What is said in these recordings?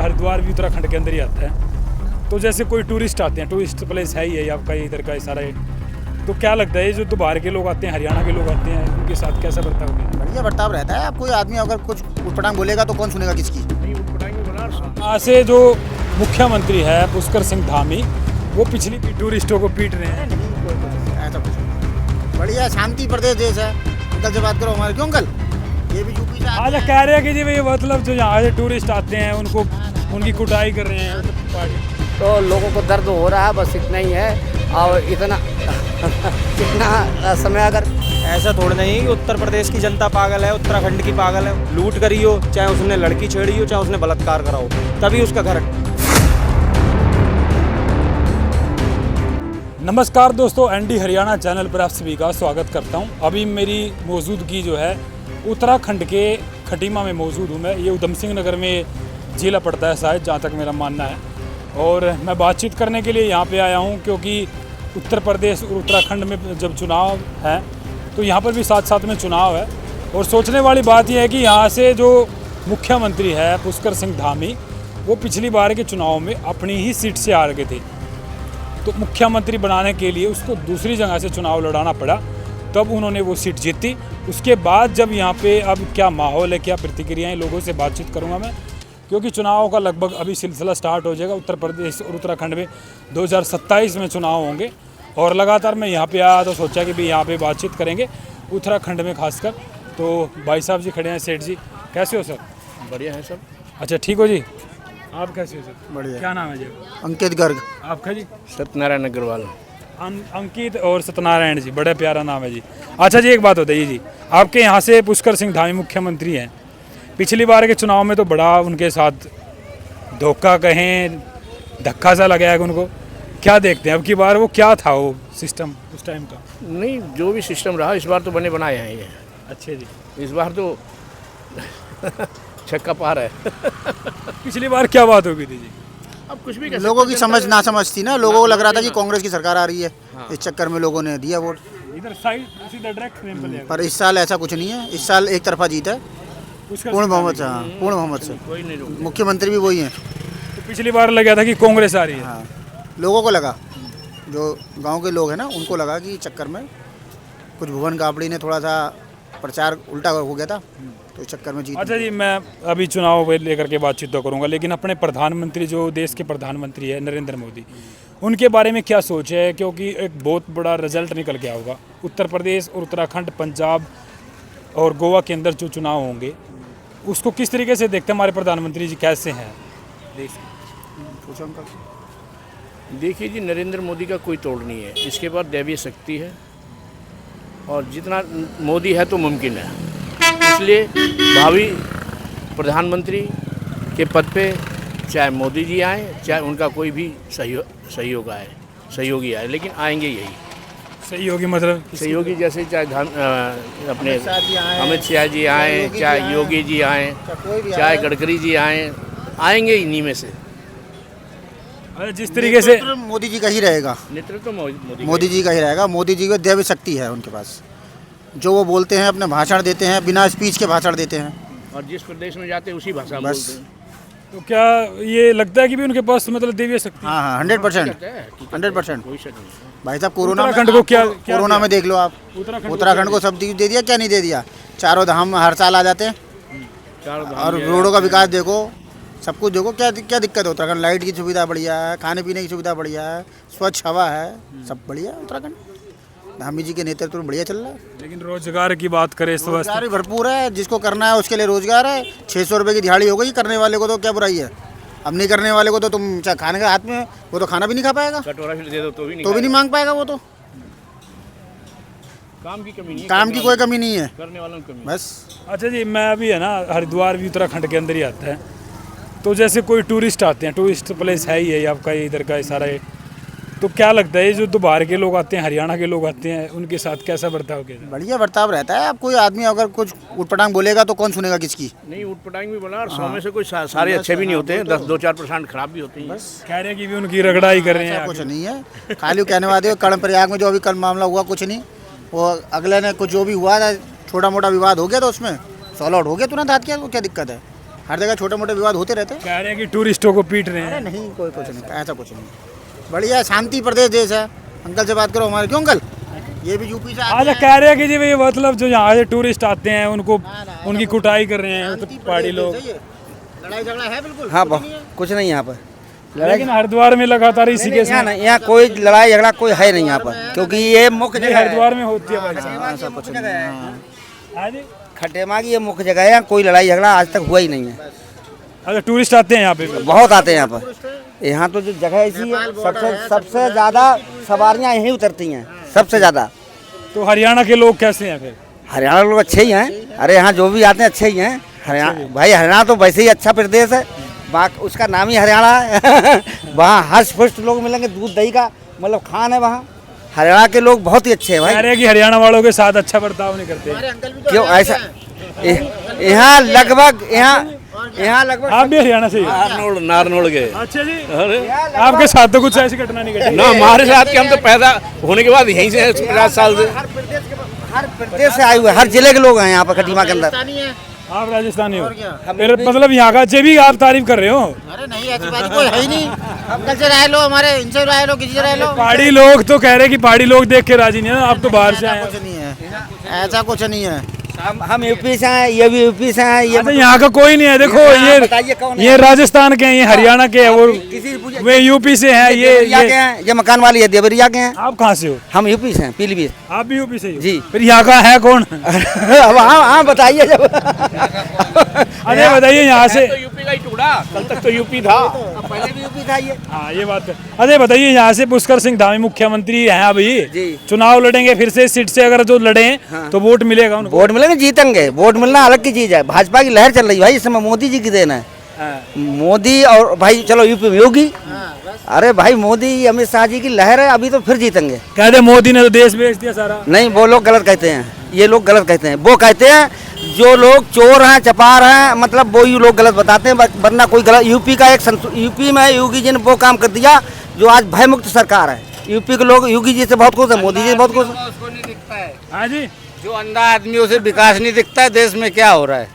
हरिद्वार भी उत्तराखंड के अंदर ही आता है। तो जैसे कोई टूरिस्ट आते हैं, टूरिस्ट प्लेस है ही है आपका इधर का सारा, तो क्या लगता है ये जो बाहर के लोग आते हैं, हरियाणा के लोग आते हैं, उनके साथ कैसा बर्ताव होगा? बढ़िया बर्ताव रहता है। अब कोई आदमी अगर कुछ उटपटांग बोलेगा तो कौन सुनेगा किसकी। यहाँ से जो मुख्यमंत्री है पुष्कर सिंह धामी, वो पिछली टूरिस्टों को पीट रहे हैं। ऐसा कुछ नहीं। बढ़िया शांति प्रदेश देश है। अंकल से बात करो हमारे, क्यों अंकल? ये भी यूपी से आज कह रहे हैं कि जी भाई मतलब जो यहाँ से टूरिस्ट आते हैं उनको उनकी कुटाई कर रहे हैं पार्टी। तो लोगों को दर्द हो रहा है, बस इतना ही है। और इतना समय अगर ऐसा थोड़ा नहीं कि उत्तर प्रदेश की जनता पागल है, उत्तराखंड की पागल है। लूट करी हो, चाहे उसने लड़की छेड़ी हो, चाहे उसने बलात्कार करा हो, तभी उसका घर। नमस्कार दोस्तों, एनडी हरियाणा चैनल पर आप सभी का स्वागत करता हूं। अभी मेरी मौजूदगी जो है उत्तराखंड के खटीमा में मौजूद हूं मैं। ये उधम सिंह नगर में जिला पड़ता है शायद, जहां तक मेरा मानना है। और मैं बातचीत करने के लिए यहाँ पे आया हूँ क्योंकि उत्तर प्रदेश और उत्तराखंड में जब चुनाव है तो यहाँ पर भी साथ साथ में चुनाव है। और सोचने वाली बात यह है कि यहाँ से जो मुख्यमंत्री है पुष्कर सिंह धामी, वो पिछली बार के चुनाव में अपनी ही सीट से हार गए थे। तो मुख्यमंत्री बनाने के लिए उसको दूसरी जगह से चुनाव लड़ाना पड़ा, तब उन्होंने वो सीट जीती। उसके बाद जब यहाँ पे अब क्या माहौल है, क्या प्रतिक्रियाएं, लोगों से बातचीत करूँगा मैं, क्योंकि चुनाव का लगभग अभी सिलसिला स्टार्ट हो जाएगा। उत्तर प्रदेश और उत्तराखंड में 2027 में चुनाव होंगे और लगातार मैं यहाँ पे आया तो सोचा कि भी यहाँ पे बातचीत करेंगे उत्तराखंड में खासकर। तो भाई साहब जी खड़े हैं, सेठ जी, कैसे हो सर? बढ़िया है सब। अच्छा ठीक हो जी, आप कैसे हो सर? बढ़िया। क्या नाम है जी? अंकित गर्ग। आपका जी? सत्यनारायण अग्रवाल। अंकित और सत्यनारायण जी, बड़ा प्यारा नाम है जी। अच्छा जी, एक बात बताइए जी, आपके यहाँ से पुष्कर सिंह धामी मुख्यमंत्री हैं। पिछली बार के चुनाव में तो बड़ा उनके साथ धोखा कहें, धक्का सा लगा है उनको, क्या देखते हैं अब की बार? वो क्या था वो सिस्टम उस टाइम का? नहीं, जो भी सिस्टम रहा इस बार तो बने बनाए हैं ये। अच्छे जी, इस बार तो छक्का पार है। पिछली बार क्या बात हो गई थी जी? अब कुछ भी लोगों की समझ ना समझ थी ना, लोगों को लग रहा था कि कांग्रेस की सरकार आ रही है। इस चक्कर में लोगों ने दिया वोट। इधर साइड सीधा डायरेक्ट फ्रेम पर पर इस साल ऐसा कुछ नहीं है। इस साल एक तरफा जीत है, पूर्ण बहुमत से। हाँ, पूर्ण बहुमत से। कोई नहीं रोक। मुख्यमंत्री भी वही हैं। तो पिछली बार लगा था कि कांग्रेस आ रही है। हाँ, लोगों को लगा, जो गांव के लोग हैं ना, उनको लगा कि चक्कर में कुछ भुवन गाबड़ी ने थोड़ा सा प्रचार उल्टा हो गया था, तो इस चक्कर में जीत। अच्छा जी, मैं अभी चुनाव को लेकर के बातचीत तो करूंगा, लेकिन अपने प्रधानमंत्री जो देश के प्रधानमंत्री है नरेंद्र मोदी, उनके बारे में क्या सोच है? क्योंकि एक बहुत बड़ा रिजल्ट निकल गया होगा। उत्तर प्रदेश और उत्तराखंड, पंजाब और गोवा के अंदर जो चुनाव होंगे, उसको किस तरीके से देखते हैं हमारे प्रधानमंत्री जी? कैसे हैं देश के? देखिए जी, नरेंद्र मोदी का कोई तोड़ नहीं है। इसके बाद दैवीय शक्ति है और जितना मोदी है तो मुमकिन है। इसलिए भावी प्रधानमंत्री के पद पे चाहे मोदी जी आए, चाहे उनका कोई भी सहयोगी आए, लेकिन आएंगे यही सहयोगी। मतलब सहयोगी जैसे चाहे अपने अमित शाह जी आए, चाहे योगी जी आए, चाहे गडकरी जी आए, आएंगे इन्हीं में से। जिस तरीके से मोदी जी का ही रहेगा, नेतृत्व मोदी जी का ही रहेगा। मोदी जी की दैवीय शक्ति है उनके पास। जो वो बोलते हैं, अपने भाषण देते हैं, बिना स्पीच के भाषण देते हैं, और जिस प्रदेश में जाते हैं उसी भाषा बस। बोलते हैं। तो क्या ये लगता है कि भी उनके पास मतलब दैवीय शक्ति? हाँ हाँ, 100%। 100%। कोई शक नहीं। भाई साहब, कोरोना में उत्तराखंड को क्या कोरोना में देख लो आप, उत्तराखंड को सब दे दिया, क्या नहीं दे दिया? चारों धाम हर साल आ जाते हैं। और रोडों का विकास देखो, सब कुछ देखो, क्या दिक्कत है उत्तराखंड? लाइट की सुविधा बढ़िया है, खाने पीने की सुविधा बढ़िया है, स्वच्छ हवा है, सब बढ़िया है उत्तराखंड। धामी जी के नेतृत्व में बढ़िया चल रहा है। लेकिन रोजगार की बात करें इस वक्त, रोजगार भी भरपूर है। जिसको करना है उसके लिए रोजगार है। 600 रुपये की दिहाड़ी हो गई, करने वाले को तो क्या बुराई है? अब नहीं करने वाले को तो तुम चाहे खाने का हाथ में, वो तो खाना भी नहीं खा पाएगा, कटोरा भी दे दो तो भी नहीं मांग पाएगा वो तो। काम की कमी नहीं है, काम की कोई कमी नहीं है, करने वालों की कमी। बस। अच्छा जी, मैं अभी है ना, हरिद्वार भी उत्तराखंड के अंदर ही आता है। तो जैसे कोई टूरिस्ट आते हैं, टूरिस्ट प्लेस है ही है आपका इधर का सारा, तो क्या लगता है ये जो बाहर के लोग आते हैं, हरियाणा के लोग आते हैं, उनके साथ कैसा बर्ताव किया? बढ़िया बर्ताव रहता है। अब कोई आदमी अगर कुछ उटपटांग बोलेगा तो कौन सुनेगा किसकी। नहीं, उटपटांग भी बोला, और 100 में से कोई सारे अच्छे भी नहीं होते हैं, 2-4% खराब भी होते हैं। बस कह रहे हैं कि भी उनकी रगड़ाई कर रहे हैं। कुछ नहीं है, खाली कहने वाले। कर्णप्रयाग में जो अभी कल मामला हुआ, कुछ नहीं, वो अगले ने कुछ जो भी हुआ था, छोटा मोटा विवाद हो गया था, उसमें सॉल्व आउट हो गया तुरंत हाथ किया, वो क्या दिक्कत है? हर जगह छोटे मोटे विवाद होते रहते हैं। कह रहे हैं कि टूरिस्टों को पीट रहे अरे हैं। नहीं, कोई कुछ नहीं, ऐसा कुछ नहीं। बढ़िया शांति प्रदेश देश है। अंकल से बात करो हमारे, क्यों अंकल? ये भी यूपी से आते अच्छा, हैं। कह रहे हैं कि जी भाई मतलब जो यहाँ से टूरिस्ट आते हैं उनको उनकी कुटाई कर रहे हैं तो शांति पहाड़ी प्रदेश लोग। देश है ये। लड़ाई झगड़ा है बिल्कुल? हाँ, कुछ नहीं है। कुछ नहीं यहाँ पर लेकिन हरिद्वार में लगातार इसी केस यहाँ में नहीं, यहाँ कोई लड़ाई झगड़ा कोई है नहीं यहाँ पर, क्योंकि ये मुख्य नहीं, जगह है। हरिद्वार में होती है भाई साहब। ऐसा कुछ नहीं है। हाँ जी। खटेमा की ये मुख्य जगह है, यहाँ कोई लड़ाई झगड़ा आज तक हुआ ही नहीं है। अच्छा, टूरिस्ट आते हैं यहाँ पे भी? बहुत आते हैं यहाँ पर। यहाँ तो जो जगह ऐसी है, सबसे ज़्यादा सवारियाँ यहीं उतरती हैं, सबसे ज़्यादा। तो हरियाणा के लोग कैसे हैं फिर? हरियाणा लोग अच्छे ही हैं। अरे यहाँ जो भी आते हैं अच्छे ही हैं। हरियाणा भाई, हरियाणा तो वैसे ही अच्छा प्रदेश है, बाकी उसका नाम ही हरियाणा है। वहाँ हर्ष पुष्ट लोग मिलेंगे, दूध दही का मतलब खान है वहाँ। हरियाणा के लोग बहुत ही अच्छे हैं कह भाई। रहे हैं कि हरियाणा वालों के साथ अच्छा बर्ताव नहीं करते। हमारे अंकल भी तो क्यों हरियाणा ऐसा? से हैं। यहाँ लगभग यहाँ लगभग आप भी हरियाणा से ही हो? नारनौल के। अच्छा जी। अरे आपके साथ तो कुछ ऐसी घटना नहीं घटी? ना, हमारे साथ के हम तो पैदा होने के बाद यहीं से हैं, 50 साल से। हर प्रदेश से आए हुए, हर जिले के लोग हैं यहाँ पर खटीमा के अंदर। राजस्थानी है। आप राजस्थानी हो? और क्या? फिर मतलब यहाँ का जे भी आप तारीफ कर रहे हो? अरे नहीं, ऐसी बात कोई है ही नहीं। अंकल से रह लो, हमारे इनसे रह लो, किसी से रह लो। पहाड़ी लोग तो कह रहे हैं कि पहाड़ी लोग देख के राजी नहीं है, आप तो बाहर से आए ऐसा हैं। कुछ नहीं है, ऐसा कुछ नहीं है। हम यूपी से हैं, ये भी यूपी से हैं। ये अच्छा, यहाँ का कोई नहीं है। देखो बताइए कौन है? ये राजस्थान के हैं, ये हरियाणा के हैं, और किसी से पूछिए। वे यूपी से हैं। देवरिया के ये हैं, ये मकान वाली है देवरिया के हैं। आप कहाँ से हो? हम यूपी से हैं, पीलीभीत। आप भी यूपी से ही हो? जी। फिर यहाँ का है कौन? अब हाँ बताइए जब। अरे बताइए यहाँ से। तो यूपी का ही टुकड़ा, कल तक तो यूपी था। पहले भी यूपी था ये। हाँ, ये बात है। अरे बताइए, यहाँ से पुष्कर सिंह धामी मुख्यमंत्री हैं अभी, जी। चुनाव लड़ेंगे फिर से इस सीट से, अगर जो लड़े तो वोट मिलेगा उनको? वोट मिलेंगे, जीतेंगे। वोट मिलना अलग की चीज है। भाजपा की लहर चल रही है भाई, इस समय मोदी जी की देन है। मोदी और भाई चलो यूपी में योगी। अरे भाई, मोदी अमित शाह जी की लहर है, अभी तो फिर जीतेंगे। कह दे मोदी ने तो देश बेच दिया सारा। नहीं, वो लोग गलत कहते हैं, ये लोग गलत कहते हैं। वो कहते हैं जो लोग चोर हैं, चपार हैं, मतलब वो ही लोग गलत बताते हैं, वरना कोई गलत। यूपी का यूपी में योगी जी ने वो काम कर दिया जो आज भय मुक्त सरकार है। यूपी के लोग योगी जी से बहुत खुश है, मोदी जी से बहुत खुश है। उसको नहीं दिखता है, हाँ जी। जो अंधा आदमी उसे विकास नहीं दिखता है देश में क्या हो रहा है।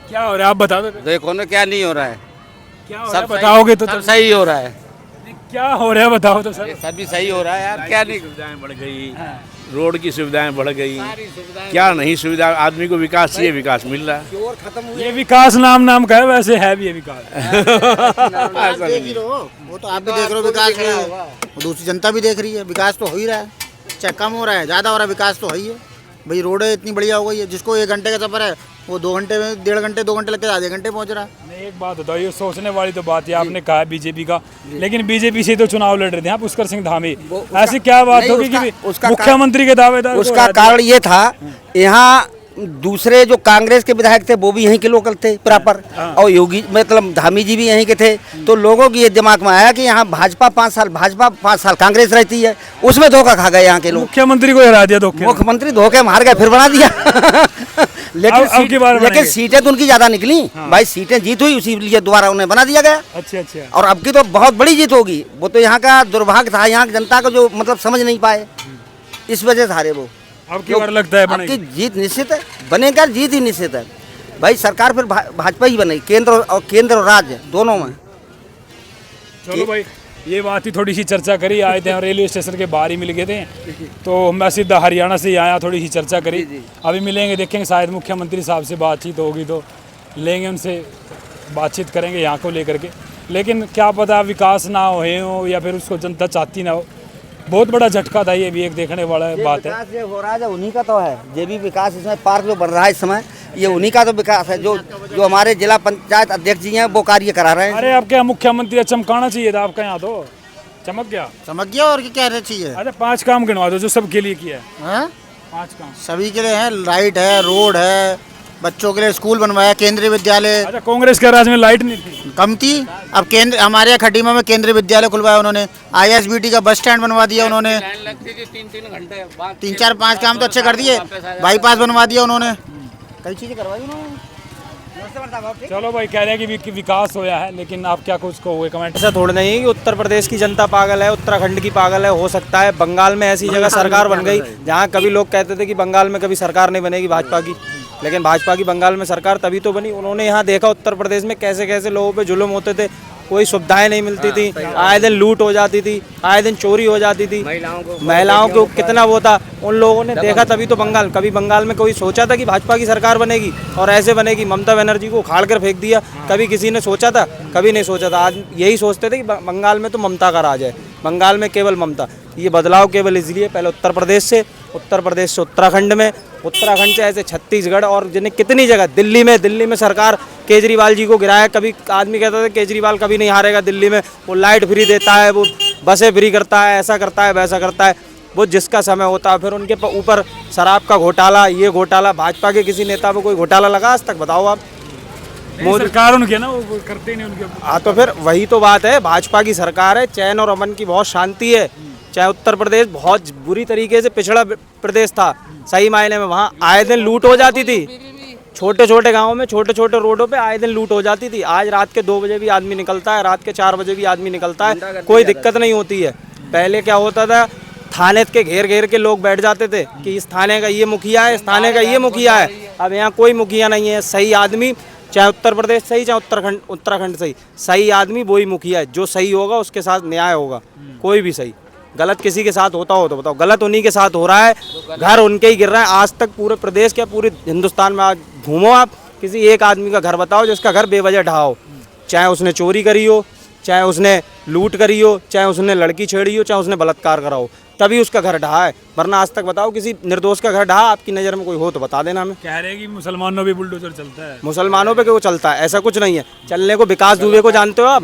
क्या हो रहा है आप बता दो। देखो ना क्या नहीं हो रहा है, क्या हो रहा है सब सही- बताओगे तो सब सही हो रहा है, क्या हो रहा है बताओ तो सर। सभी सही हो रहा है यार। क्या नहीं, सुविधाएं बढ़ गई, रोड की सुविधाएं बढ़ गई, क्या नहीं सुविधा। आदमी को विकास चाहिए, विकास मिल रहा है। ये विकास नाम का है, वैसे है भी ये विकास। आप देख ही रहो, वो तो आप भी देख रहे हो विकास में, दूसरी जनता भी देख रही है। विकास तो हो ही रहा है, चाहे कम हो रहा है ज़्यादा हो रहा है, विकास तो है ही है भाई। रोडें इतनी बढ़िया हो गई है, जिसको 1 घंटे का सफर है वो 2 घंटे में, 1.5 घंटे 2 घंटे लगते आधे घंटे पहुंच रहा है। नहीं, एक बात बताओ, ये सोचने वाली तो बात है। आपने कहा बीजेपी का, लेकिन बीजेपी से तो चुनाव लड़ रहे थे यहाँ पुष्कर सिंह धामी। ऐसी क्या बात नहीं, होगी कि उसका मुख्यमंत्री के दावेदार को उसका हरा दिया? कारण ये था, यहाँ दूसरे जो कांग्रेस के विधायक थे वो भी यहीं के लोकल थे प्रॉपर, और योगी मतलब धामी जी भी यहीं के थे। तो लोगों की ये दिमाग में आया कि यहाँ भाजपा 5 साल कांग्रेस रहती है, उसमें धोखा खा गए यहाँ के लोग। मुख्यमंत्री को हरा दिया धोखे में। मुख्यमंत्री धोखे मार गए, फिर बना दिया। अब की बार लेकिन बनाएंगे। सीटें तो उनकी ज्यादा निकली भाई, सीटें जीत हुई, उसी लिए दोबारा उन्हें बना दिया गया। अच्छा अच्छा। और अब की तो बहुत बड़ी जीत होगी। वो तो यहाँ का दुर्भाग्य था, यहाँ की जनता को जो मतलब समझ नहीं पाए, इस वजह से हारे वो। अब की बार लगता है अब की बनेगी। जीत निश्चित है, बनेगा, जीत ही निश्चित है भाई। सरकार फिर भाजपा ही बनेगी, केंद्र और राज्य दोनों में। चलो भाई, ये बात ही थोड़ी सी चर्चा करी, आए थे और रेलवे स्टेशन के बाहर ही मिल गए थे, तो मैं सीधा हरियाणा से ही आया, थोड़ी सी चर्चा करी। अभी मिलेंगे, देखेंगे, शायद मुख्यमंत्री साहब से बातचीत होगी तो लेंगे, उनसे बातचीत करेंगे यहाँ को लेकर के। लेकिन क्या पता विकास ना हो या फिर उसको जनता चाहती ना हो। बहुत बड़ा झटका था, ये भी एक देखने वाला बात है। विकास जो हो रहा है उन्हीं का तो है, ये भी विकास इसमें पार्क जो बन रहा है इस समय, ये उन्हीं का तो विकास है। जो हमारे जिला पंचायत अध्यक्ष जी हैं वो कार्य करा रहे हैं। अरे अब क्या मुख्यमंत्री चमकाना चाहिए था आपका, यहाँ तो चमक गया। समझ गया, और क्या चाहिए? अच्छा, 5 काम गिनवा दो जो सबके लिए किया है। हाँ? 5 काम सभी के लिए है, लाइट है, रोड है, बच्चों के लिए स्कूल बनवाया, केंद्रीय विद्यालय। अच्छा, कांग्रेस के राज में लाइट नहीं थी? कम थी, अब केंद्र हमारे यहाँ खटीमा में केंद्रीय विद्यालय खुलवाया उन्होंने, ISBT का बस स्टैंड बनवा दिया उन्होंने, लाइन लगती थी 3-3 घंटे बाद, 3-4-5 काम तो अच्छे कर दिए, बाईपास बनवा दिया उन्होंने, कई चीजें करवाई उन्होंने। चलो भाई, कह रहे हैं कि विकास होया है, लेकिन आप क्या कुछ कहोगे कमेंट? ऐसा थोड़ा नहीं है कि उत्तर प्रदेश की जनता पागल है, उत्तराखंड की पागल है। हो सकता है बंगाल में ऐसी जगह सरकार बन गई जहाँ कभी लोग कहते थे कि बंगाल में कभी सरकार नहीं बनेगी भाजपा की, लेकिन भाजपा की बंगाल में सरकार तभी तो बनी, उन्होंने यहाँ देखा उत्तर प्रदेश में कैसे कैसे लोगों पे जुल्म होते थे, कोई सुविधाएं नहीं मिलती थी, आए दिन लूट हो जाती थी, आए दिन चोरी हो जाती थी, महिलाओं को कितना वो था, उन लोगों ने देखा तभी तो बंगाल। कभी बंगाल में कोई सोचा था कि भाजपा की सरकार बनेगी और ऐसे बनेगी? ममता बनर्जी को उखाड़ कर फेंक दिया, कभी किसी ने सोचा था? कभी नहीं सोचा था। आज यही सोचते थे कि बंगाल में तो ममता का राज है, बंगाल में केवल ममता। ये बदलाव केवल इसलिए, पहले उत्तर प्रदेश से उत्तराखंड में, उत्तराखंड से ऐसे छत्तीसगढ़ और जिन्हें कितनी जगह, दिल्ली में सरकार केजरीवाल जी को गिराया। कभी आदमी कहता था केजरीवाल कभी नहीं हारेगा दिल्ली में, वो लाइट फ्री देता है, वो बसें फ्री करता है, ऐसा करता है, वैसा करता है। वो जिसका समय होता है, फिर उनके ऊपर शराब का घोटाला, ये घोटाला। भाजपा के किसी नेता पर कोई घोटाला लगा आज तक? बताओ आप। मोदी सरकार उनके ना, वो करते ही नहीं उनके। हाँ, तो फिर वही तो बात है, भाजपा की सरकार है, चैन और अमन की बहुत शांति है। चाहे उत्तर प्रदेश बहुत बुरी तरीके से पिछड़ा प्रदेश था, सही मायने में वहाँ आए दिन लूट हो जाती थी, छोटे छोटे गांवों में, छोटे छोटे रोडों पे आए दिन लूट हो जाती थी। आज रात के 2 बजे भी आदमी निकलता है, रात के 4 बजे भी आदमी निकलता है, कोई दिक्कत नहीं होती है। पहले क्या होता था, थाने के घेर के लोग बैठ जाते थे कि इस थाने का ये मुखिया है, इस थाने का ये मुखिया है। अब यहाँ कोई मुखिया नहीं है, सही आदमी, चाहे उत्तर प्रदेश सही, चाहे उत्तराखंड सही, सही आदमी वही मुखिया है। जो सही होगा उसके साथ न्याय होगा, कोई भी सही। गलत किसी के साथ होता हो तो बताओ, गलत उन्हीं के साथ हो रहा है, घर उनके ही गिर रहा है। आज तक पूरे प्रदेश क्या पूरे हिंदुस्तान में आज घूमो आप, किसी एक आदमी का घर बताओ जिसका घर बेवजह ढहा हो, चाहे उसने चोरी करी हो, चाहे उसने लूट करी हो, चाहे उसने लड़की छेड़ी हो, चाहे उसने बलात्कार करा हो, तभी उसका घर ढहा है। वरना आज तक बताओ किसी निर्दोष का घर ढहा आपकी नज़र में कोई हो तो बता देना हमें। कह रहे हैं कि मुसलमानों पे बुलडोजर चलता है। मुसलमानों पे क्यों चलता है? ऐसा कुछ नहीं है चलने को। विकास दुबे को जानते हो आप?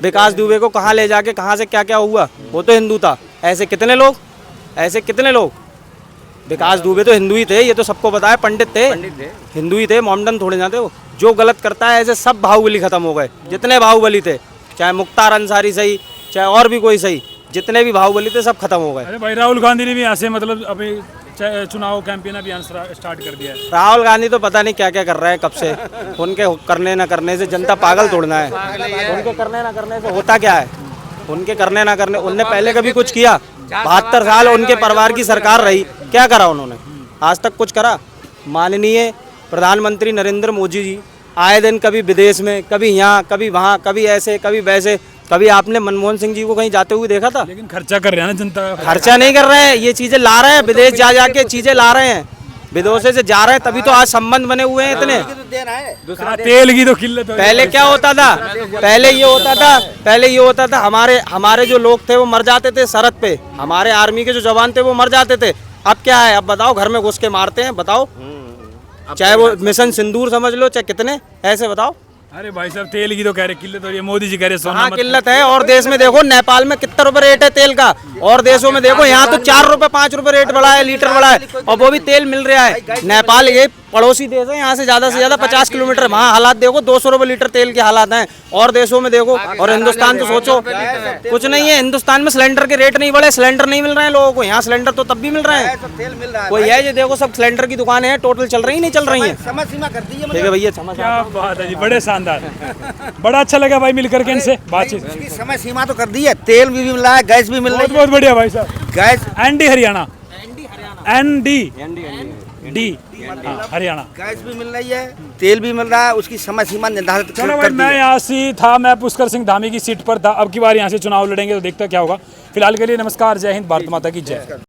विकास दुबे को कहाँ ले जाके कहाँ से क्या क्या हुआ, वो तो हिंदू था। ऐसे कितने लोग, विकास दुबे तो हिंदू ही थे, ये तो सबको पता है, पंडित थे, हिंदू ही थे, मोमडन थोड़े ना थे वो। जो गलत करता है ऐसे सब बाहुबली खत्म हो गए, जितने बाहुबली थे, चाहे मुख्तार अंसारी सही, चाहे और भी कोई सही, जितने भी बाहुबली थे सब खत्म हो गए। अरे भाई, राहुल गांधी ने भी यहाँ से मतलब अभी चुनाव कैंपेन अभियान स्टार्ट कर दिया है। राहुल गांधी तो पता नहीं क्या क्या कर रहे हैं कब से। उनके करने ना करने से जनता पागल तोड़ना है, उनके करने ना करने से होता क्या है? उनके करने ना करने, उनने पहले कभी कुछ किया? 72 साल उनके परिवार की सरकार रही, क्या करा उन्होंने? आज तक कुछ करा? माननीय प्रधानमंत्री नरेंद्र मोदी जी आए दिन कभी विदेश में, कभी यहाँ, कभी वहाँ, कभी ऐसे, कभी वैसे। कभी आपने मनमोहन सिंह जी को कहीं जाते हुए देखा था? लेकिन खर्चा कर रहे हैं ना जनता का। खर्चा नहीं कर रहे हैं, ये चीजें ला रहे हैं, विदेश जा जाके चीजें ला रहे हैं, विदेशों से जा रहे हैं, तभी तो आज संबंध बने हुए हैं इतने। तेल की तो किल्लत। पहले क्या होता था? पहले ये होता था हमारे जो लोग थे वो मर जाते थे सरहद पे, हमारे आर्मी के जो जवान थे वो मर जाते थे। अब क्या है? अब बताओ, घर में घुस के मारते हैं, बताओ। चाहे वो मिशन सिंदूर समझ लो, चाहे कितने, ऐसे बताओ। अरे भाई साहब, तेल की तो कह रहे किल्लत हो रही है, मोदी जी कह रहे सोना हाँ मत। किल्लत है। और देश में देखो, नेपाल में कितना रुपए रेट है तेल का, और देशों में देखो यहाँ तो 4 रुपए 5 रुपए रेट बढ़ा है, लीटर बढ़ा है, और वो भी तेल मिल रहा है। नेपाल ये पड़ोसी देश है, यहाँ से ज्यादा 50 किलोमीटर, वहाँ हालात देखो 200 रुपए लीटर तेल के हालात हैं। और देशों में देखो, और हिंदुस्तान तो सोचो कुछ नहीं है। हिंदुस्तान में सिलेंडर के रेट नहीं बढ़े, सिलेंडर नहीं मिल रहे हैं लोगों को। यहाँ सिलेंडर तो तब भी मिल रहे हैं, कोई है जो देखो सब सिलेंडर की दुकानें हैं, टोटल चल रही नहीं चल रही है। समय सीमा कर दी है, ठीक है भैया, समझ क्या बात है जी, बड़े शानदार। बड़ा अच्छा लगा भाई मिलकर के इनसे बातचीत। इसकी समय सीमा तो कर दी है। तेल भी मिल रहा है, गैस भी मिल रही है। बहुत बढ़िया भाई साहब। Gas ND Haryana, D Haryana, gas भी मिल रही है, तेल भी मिल रहा है, उसकी समय सीमा निर्धारित चलो कर भाई, दी मैं है। यहाँ से था, मैं पुष्कर सिंह धामी की सीट पर था। अब की बार यहाँ से चुनाव लड़ेंगे तो देखते क्या होगा। फिलहाल के लिए नमस्कार, जय हिंद, भारत माता की जय।